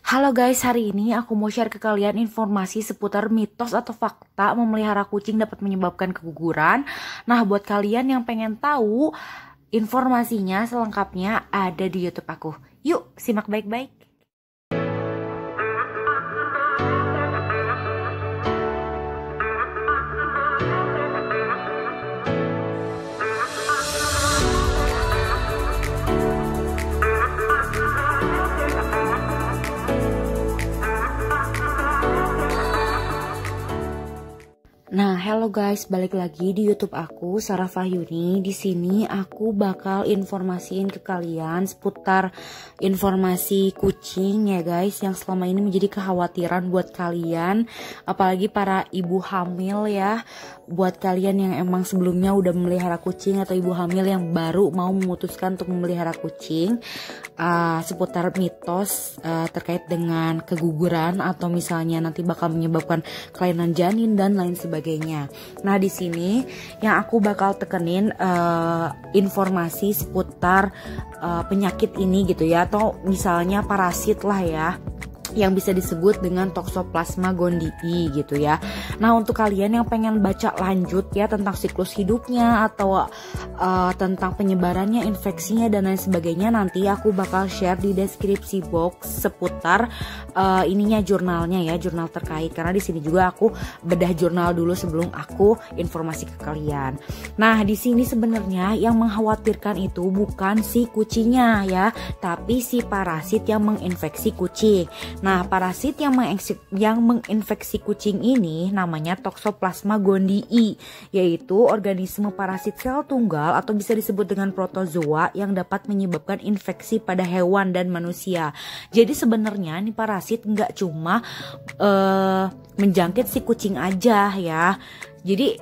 Halo guys, hari ini aku mau share ke kalian informasi seputar mitos atau fakta memelihara kucing dapat menyebabkan keguguran. Nah, buat kalian yang pengen tahu informasinya selengkapnya ada di YouTube aku. Yuk, simak baik-baik. Nah, hello guys, balik lagi di YouTube aku, Sarah Fahyuni. Di sini aku bakal informasiin ke kalian seputar informasi kucing ya guys, yang selama ini menjadi kekhawatiran buat kalian, apalagi para ibu hamil ya. Buat kalian yang emang sebelumnya udah memelihara kucing atau ibu hamil yang baru mau memutuskan untuk memelihara kucing, seputar mitos terkait dengan keguguran atau misalnya nanti bakal menyebabkan kelainan janin dan lain sebagainya. Nah, di sini yang aku bakal tekenin informasi seputar penyakit ini gitu ya, atau misalnya parasit lah ya, yang bisa disebut dengan Toxoplasma gondii gitu ya. Nah, untuk kalian yang pengen baca lanjut ya tentang siklus hidupnya atau tentang penyebarannya, infeksinya dan lain sebagainya, nanti aku bakal share di deskripsi box seputar ininya, jurnalnya ya, jurnal terkait, karena di sini juga aku bedah jurnal dulu sebelum aku informasi ke kalian. Nah, di sini sebenarnya yang mengkhawatirkan itu bukan si kucingnya ya, tapi si parasit yang menginfeksi kucing. Nah, parasit yang menginfeksi kucing ini namanya Toxoplasma gondii, yaitu organisme parasit sel tunggal atau bisa disebut dengan protozoa yang dapat menyebabkan infeksi pada hewan dan manusia. Jadi sebenarnya ini parasit nggak cuma menjangkit si kucing aja ya. Jadi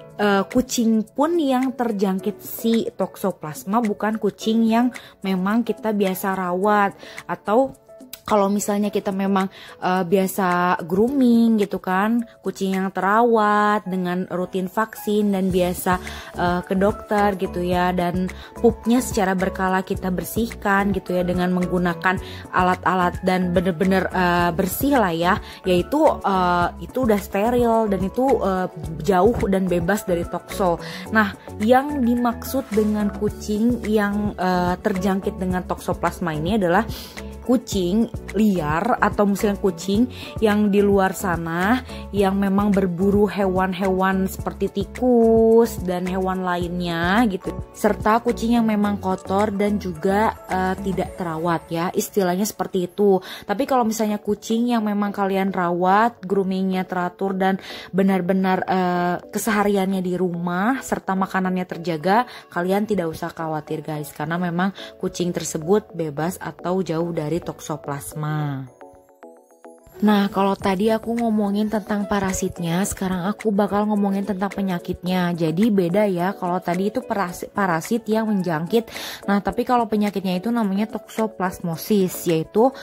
kucing pun yang terjangkit si Toxoplasma, bukan kucing yang memang kita biasa rawat, atau kalau misalnya kita memang biasa grooming gitu kan, kucing yang terawat dengan rutin vaksin dan biasa ke dokter gitu ya, dan pupnya secara berkala kita bersihkan gitu ya dengan menggunakan alat-alat dan bener-bener bersih lah ya, yaitu itu udah steril dan itu jauh dan bebas dari tokso. Nah, yang dimaksud dengan kucing yang terjangkit dengan Toxoplasma ini adalah kucing liar atau misalnya kucing yang di luar sana yang memang berburu hewan-hewan seperti tikus dan hewan lainnya gitu, serta kucing yang memang kotor dan juga tidak terawat ya, istilahnya seperti itu. Tapi kalau misalnya kucing yang memang kalian rawat, groomingnya teratur dan benar-benar kesehariannya di rumah serta makanannya terjaga, kalian tidak usah khawatir guys, karena memang kucing tersebut bebas atau jauh dari Toxoplasma. Nah, kalau tadi aku ngomongin tentang parasitnya, sekarang aku bakal ngomongin tentang penyakitnya. Jadi beda ya, kalau tadi itu parasit yang menjangkit. Nah, tapi kalau penyakitnya itu namanya toxoplasmosis, yaitu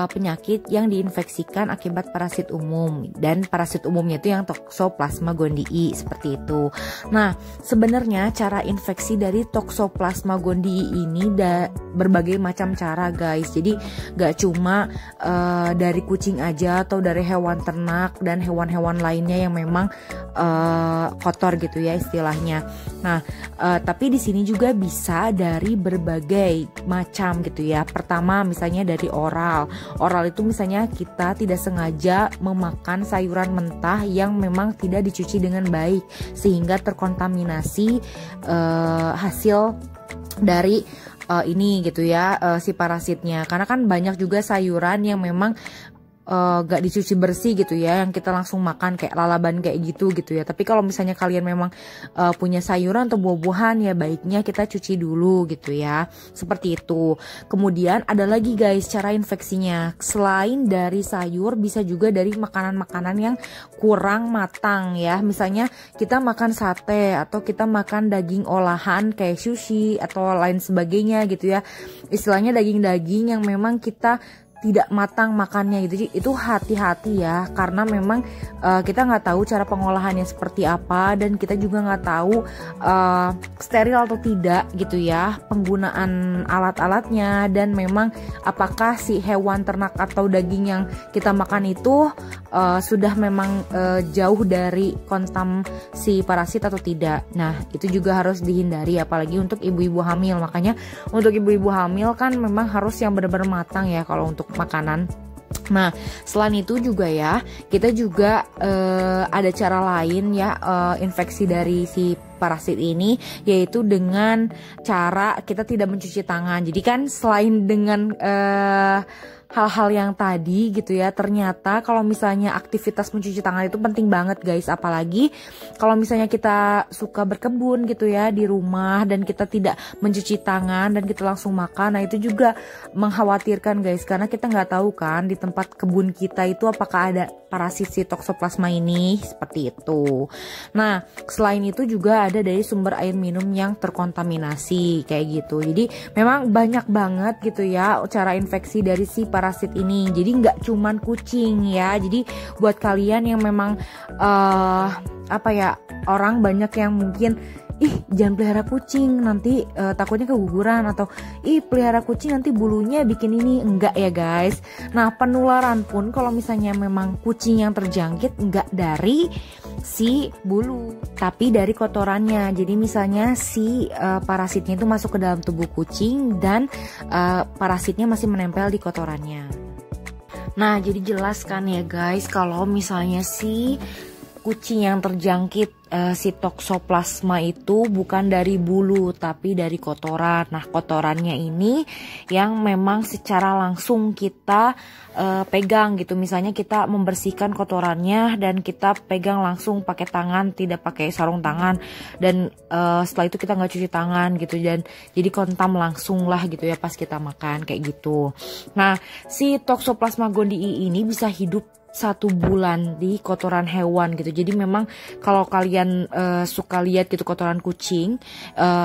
penyakit yang diinfeksikan akibat parasit umum. Dan parasit umumnya itu yang Toxoplasma gondii, seperti itu. Nah, sebenarnya cara infeksi dari Toxoplasma gondii ini berbagai macam cara guys. Jadi gak cuma dari kucing aja atau dari hewan ternak dan hewan-hewan lainnya yang memang kotor gitu ya istilahnya. Nah, tapi di sini juga bisa dari berbagai macam gitu ya. Pertama misalnya dari oral. Oral itu misalnya kita tidak sengaja memakan sayuran mentah yang memang tidak dicuci dengan baik sehingga terkontaminasi hasil dari ini gitu ya, si parasitnya. Karena kan banyak juga sayuran yang memang gak dicuci bersih gitu ya, yang kita langsung makan kayak lalaban kayak gitu ya. Tapi kalau misalnya kalian memang punya sayuran atau buah-buahan, ya baiknya kita cuci dulu gitu ya, seperti itu. Kemudian ada lagi guys cara infeksinya, selain dari sayur bisa juga dari makanan-makanan yang kurang matang ya. Misalnya kita makan sate atau kita makan daging olahan kayak sushi atau lain sebagainya gitu ya, istilahnya daging-daging yang memang kita tidak matang makannya gitu. Jadi itu hati-hati ya, karena memang kita nggak tahu cara pengolahannya seperti apa, dan kita juga nggak tahu steril atau tidak gitu ya penggunaan alat-alatnya, dan memang apakah si hewan ternak atau daging yang kita makan itu sudah memang jauh dari kontam si parasit atau tidak. Nah itu juga harus dihindari, apalagi untuk ibu-ibu hamil. Makanya untuk ibu-ibu hamil kan memang harus yang benar-benar matang ya kalau untuk makanan. Nah selain itu juga ya, kita juga ada cara lain ya infeksi dari si parasit ini, yaitu dengan cara kita tidak mencuci tangan. Jadi kan selain dengan hal-hal yang tadi gitu ya, ternyata kalau misalnya aktivitas mencuci tangan itu penting banget guys. Apalagi kalau misalnya kita suka berkebun gitu ya di rumah, dan kita tidak mencuci tangan dan kita langsung makan. Nah itu juga mengkhawatirkan guys, karena kita nggak tahu kan di tempat kebun kita itu apakah ada parasit si toksoplasma ini, seperti itu. Nah selain itu juga ada dari sumber air minum yang terkontaminasi kayak gitu. Jadi memang banyak banget gitu ya cara infeksi dari si parasit ini. Jadi nggak cuman kucing ya. Jadi buat kalian yang memang orang banyak yang mungkin jangan pelihara kucing nanti takutnya keguguran, atau pelihara kucing nanti bulunya bikin ini. Enggak ya guys. Nah penularan pun kalau misalnya memang kucing yang terjangkit enggak dari si bulu, tapi dari kotorannya. Jadi misalnya si parasitnya itu masuk ke dalam tubuh kucing, dan parasitnya masih menempel di kotorannya. Nah jadi jelas kan ya guys, kalau misalnya si kucing yang terjangkit si toksoplasma itu bukan dari bulu tapi dari kotoran. Nah kotorannya ini yang memang secara langsung kita pegang gitu. Misalnya kita membersihkan kotorannya dan kita pegang langsung pakai tangan, tidak pakai sarung tangan, dan setelah itu kita nggak cuci tangan gitu, dan jadi kontam langsung lah gitu ya pas kita makan kayak gitu. Nah si toksoplasma gondii ini bisa hidup 1 bulan di kotoran hewan gitu. Jadi memang kalau kalian suka lihat gitu kotoran kucing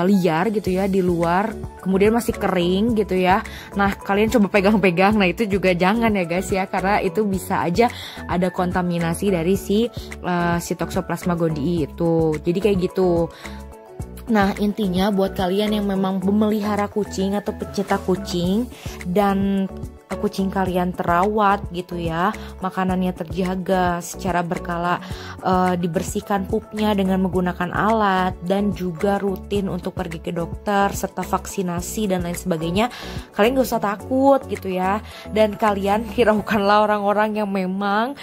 liar gitu ya di luar, kemudian masih kering gitu ya, nah kalian coba pegang-pegang. Nah itu juga jangan ya guys ya, karena itu bisa aja ada kontaminasi dari si toksoplasma gondii itu. Jadi kayak gitu. Nah intinya buat kalian yang memang memelihara kucing atau pecinta kucing, dan kucing kalian terawat gitu ya, makanannya terjaga secara berkala, dibersihkan pupnya dengan menggunakan alat, dan juga rutin untuk pergi ke dokter serta vaksinasi dan lain sebagainya, kalian gak usah takut gitu ya. Dan kalian hiraukanlah orang-orang yang memang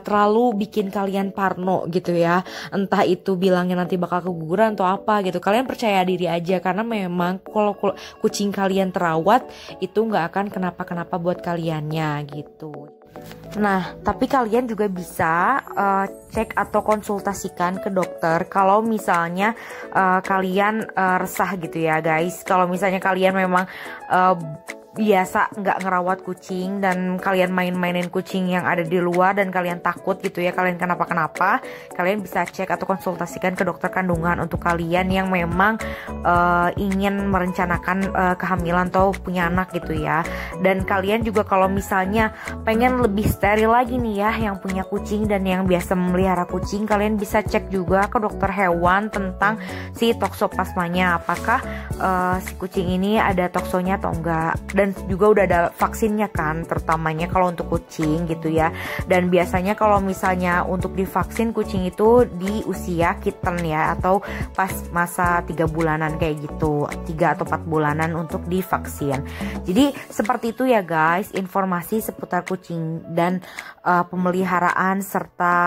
terlalu bikin kalian parno gitu ya, entah itu bilangnya nanti bakal keguguran atau apa gitu. Kalian percaya diri aja, karena memang kalau kucing kalian terawat itu nggak akan kenapa-kenapa buat kaliannya gitu. Nah, tapi kalian juga bisa cek atau konsultasikan ke dokter kalau misalnya kalian resah gitu ya guys. Kalau misalnya kalian memang biasa nggak ngerawat kucing, dan kalian main-mainin kucing yang ada di luar, dan kalian takut gitu ya kalian kenapa-kenapa, kalian bisa cek atau konsultasikan ke dokter kandungan untuk kalian yang memang ingin merencanakan kehamilan atau punya anak gitu ya. Dan kalian juga kalau misalnya pengen lebih steril lagi nih ya, yang punya kucing dan yang biasa memelihara kucing, kalian bisa cek juga ke dokter hewan tentang si toksoplasmanya, apakah si kucing ini ada toksonya atau enggak. Dan juga udah ada vaksinnya kan, terutamanya kalau untuk kucing gitu ya. Dan biasanya kalau misalnya untuk divaksin kucing itu di usia kitten ya, atau pas masa 3 bulanan kayak gitu, 3 atau 4 bulanan untuk divaksin. Jadi seperti itu ya guys, informasi seputar kucing dan pemeliharaan serta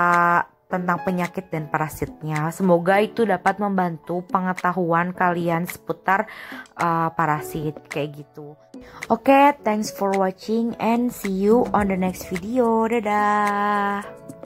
tentang penyakit dan parasitnya. Semoga itu dapat membantu pengetahuan kalian seputar parasit kayak gitu. Oke, thanks for watching and see you on the next video. Dadah.